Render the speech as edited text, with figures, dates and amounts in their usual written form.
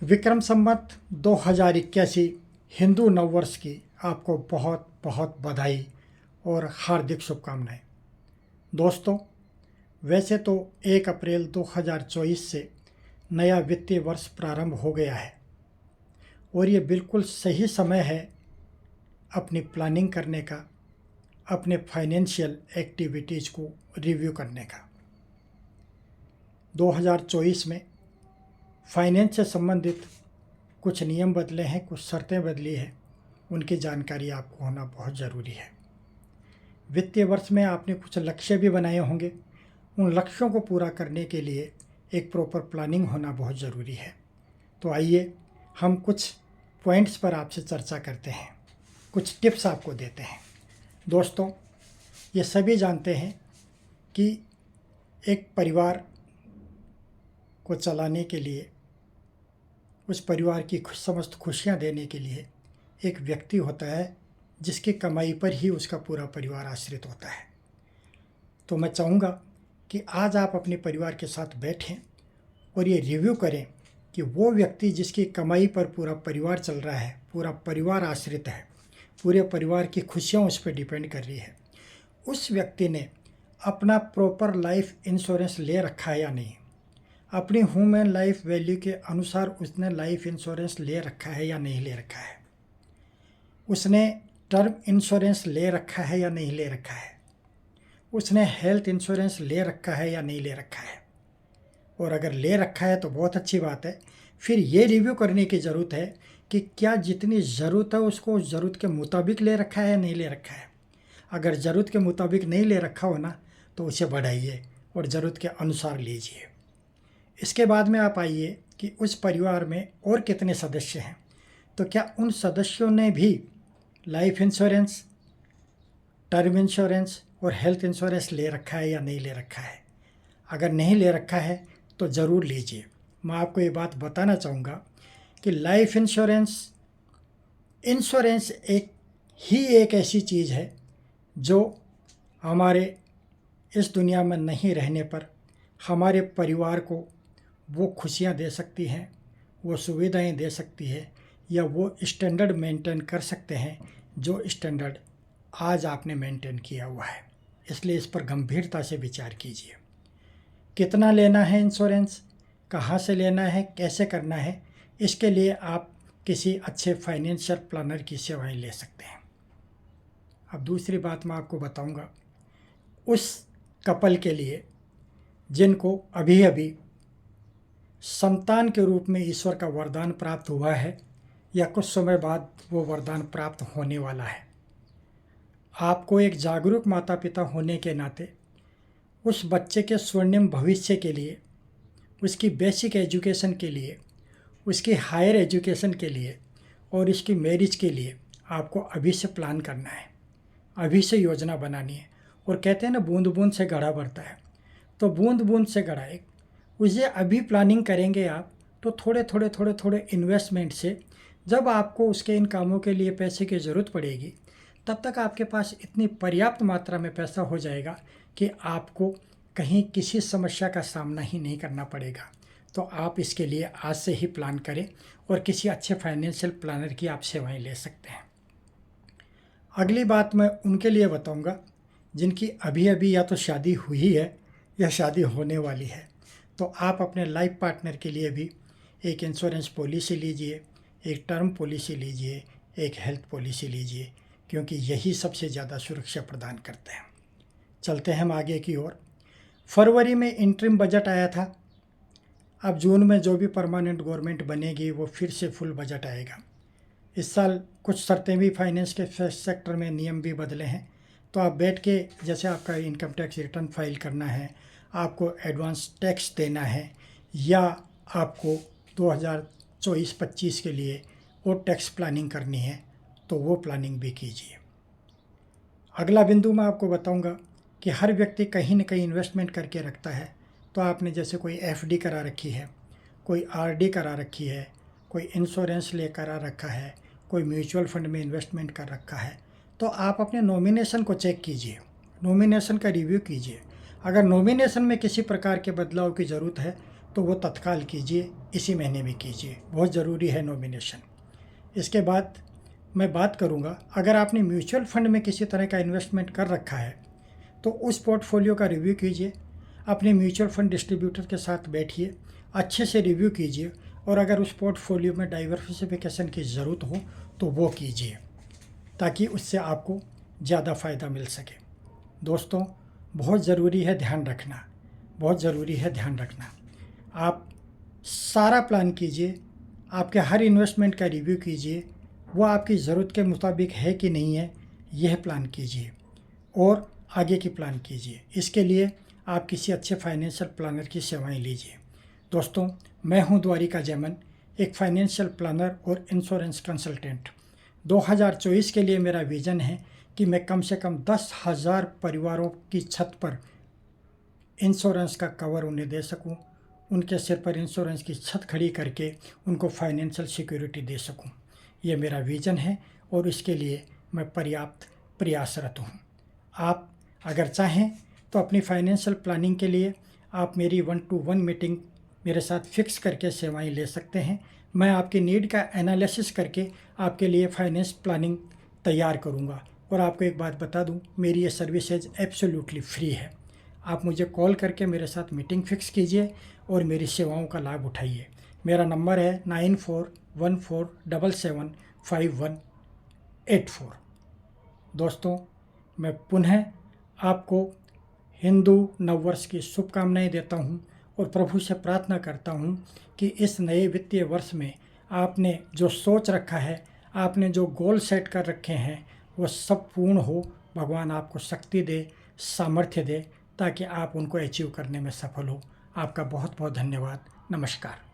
विक्रम संवत 2081 हिंदू नववर्ष की आपको बहुत बहुत बधाई और हार्दिक शुभकामनाएं। दोस्तों, वैसे तो 1 अप्रैल 2024 से नया वित्तीय वर्ष प्रारंभ हो गया है और ये बिल्कुल सही समय है अपनी प्लानिंग करने का, अपने फाइनेंशियल एक्टिविटीज़ को रिव्यू करने का। 2024 में फाइनेंस से संबंधित कुछ नियम बदले हैं, कुछ शर्तें बदली हैं, उनकी जानकारी आपको होना बहुत ज़रूरी है। वित्तीय वर्ष में आपने कुछ लक्ष्य भी बनाए होंगे, उन लक्ष्यों को पूरा करने के लिए एक प्रॉपर प्लानिंग होना बहुत ज़रूरी है। तो आइए हम कुछ पॉइंट्स पर आपसे चर्चा करते हैं, कुछ टिप्स आपको देते हैं। दोस्तों, ये सभी जानते हैं कि एक परिवार को चलाने के लिए, उस परिवार की समस्त खुशियाँ देने के लिए एक व्यक्ति होता है जिसकी कमाई पर ही उसका पूरा परिवार आश्रित होता है। तो मैं चाहूँगा कि आज आप अपने परिवार के साथ बैठें और ये रिव्यू करें कि वो व्यक्ति जिसकी कमाई पर पूरा परिवार चल रहा है, पूरा परिवार आश्रित है, पूरे परिवार की खुशियाँ उस पर डिपेंड कर रही है, उस व्यक्ति ने अपना प्रॉपर लाइफ इंश्योरेंस ले रखा है या नहीं, अपनी ह्यूमन लाइफ वैल्यू के अनुसार उसने लाइफ इंश्योरेंस ले रखा है या नहीं ले रखा है, उसने टर्म इंश्योरेंस ले रखा है या नहीं ले रखा है, उसने हेल्थ इंश्योरेंस ले रखा है या नहीं ले रखा है। और अगर ले रखा है तो बहुत अच्छी बात है। फिर ये रिव्यू करने की ज़रूरत है कि क्या जितनी ज़रूरत है उसको उस ज़रूरत के मुताबिक ले रखा है या नहीं ले रखा है। अगर ज़रूरत के मुताबिक नहीं ले रखा हो ना, तो उसे बढ़ाइए और ज़रूरत के अनुसार लीजिए। इसके बाद में आप आइए कि उस परिवार में और कितने सदस्य हैं, तो क्या उन सदस्यों ने भी लाइफ इंश्योरेंस, टर्म इंश्योरेंस और हेल्थ इंश्योरेंस ले रखा है या नहीं ले रखा है। अगर नहीं ले रखा है तो ज़रूर लीजिए। मैं आपको ये बात बताना चाहूँगा कि लाइफ इंश्योरेंस एक ऐसी चीज़ है जो हमारे इस दुनिया में नहीं रहने पर हमारे परिवार को वो खुशियाँ दे सकती हैं, वो सुविधाएं दे सकती है, या वो स्टैंडर्ड मेंटेन कर सकते हैं जो स्टैंडर्ड आज आपने मेंटेन किया हुआ है। इसलिए इस पर गंभीरता से विचार कीजिए। कितना लेना है इंश्योरेंस, कहाँ से लेना है, कैसे करना है, इसके लिए आप किसी अच्छे फाइनेंशियल प्लानर की सेवाएं ले सकते हैं। अब दूसरी बात मैं आपको बताऊंगा, उस कपल के लिए जिनको अभी अभी संतान के रूप में ईश्वर का वरदान प्राप्त हुआ है या कुछ समय बाद वो वरदान प्राप्त होने वाला है, आपको एक जागरूक माता पिता होने के नाते उस बच्चे के स्वर्णिम भविष्य के लिए, उसकी बेसिक एजुकेशन के लिए, उसकी हायर एजुकेशन के लिए और इसकी मैरिज के लिए आपको अभी से प्लान करना है, अभी से योजना बनानी है। और कहते हैं ना, बूंद बूंद से घड़ा भरता है, तो बूंद बूंद से घड़ा एक उसे अभी प्लानिंग करेंगे आप, तो थोड़े थोड़े इन्वेस्टमेंट से जब आपको उसके इन कामों के लिए पैसे की ज़रूरत पड़ेगी, तब तक आपके पास इतनी पर्याप्त मात्रा में पैसा हो जाएगा कि आपको कहीं किसी समस्या का सामना ही नहीं करना पड़ेगा। तो आप इसके लिए आज से ही प्लान करें और किसी अच्छे फाइनेंशियल प्लानर की आप सेवाएं ले सकते हैं। अगली बात मैं उनके लिए बताऊंगा जिनकी अभी अभी या तो शादी हुई है या शादी होने वाली है। तो आप अपने लाइफ पार्टनर के लिए भी एक इंश्योरेंस पॉलिसी लीजिए, एक टर्म पॉलिसी लीजिए, एक हेल्थ पॉलिसी लीजिए, क्योंकि यही सबसे ज़्यादा सुरक्षा प्रदान करते हैं। चलते हैं हम आगे की ओर। फरवरी में इंटरिम बजट आया था। अब जून में जो भी परमानेंट गवर्नमेंट बनेगी वो फिर से फुल बजट आएगा। इस साल कुछ शर्तें भी फाइनेंस के सेक्टर में, नियम भी बदले हैं। तो आप बैठ के, जैसे आपका इनकम टैक्स रिटर्न फाइल करना है, आपको एडवांस टैक्स देना है, या आपको 2024-25 के लिए और टैक्स प्लानिंग करनी है, तो वो प्लानिंग भी कीजिए। अगला बिंदु मैं आपको बताऊंगा कि हर व्यक्ति कहीं न कहीं इन्वेस्टमेंट करके रखता है। तो आपने जैसे कोई एफडी करा रखी है, कोई आरडी करा रखी है, कोई इंश्योरेंस ले करा रखा है, कोई म्यूचुअल फंड में इन्वेस्टमेंट कर रखा है, तो आप अपने नॉमिनेशन को चेक कीजिए, नॉमिनेशन का रिव्यू कीजिए। अगर नॉमिनेशन में किसी प्रकार के बदलाव की ज़रूरत है तो वो तत्काल कीजिए, इसी महीने में कीजिए, बहुत ज़रूरी है नॉमिनेशन। इसके बाद मैं बात करूँगा, अगर आपने म्यूचुअल फंड में किसी तरह का इन्वेस्टमेंट कर रखा है तो उस पोर्टफोलियो का रिव्यू कीजिए, अपने म्यूचुअल फंड डिस्ट्रीब्यूटर के साथ बैठिए, अच्छे से रिव्यू कीजिए, और अगर उस पोर्टफोलियो में डाइवर्सिफिकेशन की ज़रूरत हो तो वो कीजिए, ताकि उससे आपको ज़्यादा फ़ायदा मिल सके। दोस्तों, बहुत ज़रूरी है ध्यान रखना, बहुत ज़रूरी है ध्यान रखना। आप सारा प्लान कीजिए, आपके हर इन्वेस्टमेंट का रिव्यू कीजिए, वो आपकी ज़रूरत के मुताबिक है कि नहीं है, यह प्लान कीजिए और आगे की प्लान कीजिए। इसके लिए आप किसी अच्छे फाइनेंशियल प्लानर की सेवाएं लीजिए। दोस्तों, मैं हूं द्वारिका जैमन, एक फाइनेंशियल प्लानर और इंश्योरेंस कंसल्टेंट। 2024 के लिए मेरा विज़न है कि मैं कम से कम 10,000 परिवारों की छत पर इंश्योरेंस का कवर उन्हें दे सकूं, उनके सिर पर इंश्योरेंस की छत खड़ी करके उनको फाइनेंशियल सिक्योरिटी दे सकूं। ये मेरा विज़न है और इसके लिए मैं पर्याप्त प्रयासरत हूँ। आप अगर चाहें तो अपनी फाइनेंशियल प्लानिंग के लिए आप मेरी 1-to-1 मीटिंग मेरे साथ फिक्स करके सेवाएं ले सकते हैं। मैं आपकी नीड का एनालिसिस करके आपके लिए फाइनेंस प्लानिंग तैयार करूंगा। और आपको एक बात बता दूं, मेरी ये सर्विसेज एब्सोल्युटली फ्री है। आप मुझे कॉल करके मेरे साथ मीटिंग फिक्स कीजिए और मेरी सेवाओं का लाभ उठाइए। मेरा नंबर है 9414775184। दोस्तों, मैं पुनः आपको हिंदू नववर्ष की शुभकामनाएं देता हूं और प्रभु से प्रार्थना करता हूं कि इस नए वित्तीय वर्ष में आपने जो सोच रखा है, आपने जो गोल सेट कर रखे हैं, वो सब पूर्ण हो। भगवान आपको शक्ति दे, सामर्थ्य दे, ताकि आप उनको अचीव करने में सफल हो। आपका बहुत बहुत धन्यवाद। नमस्कार।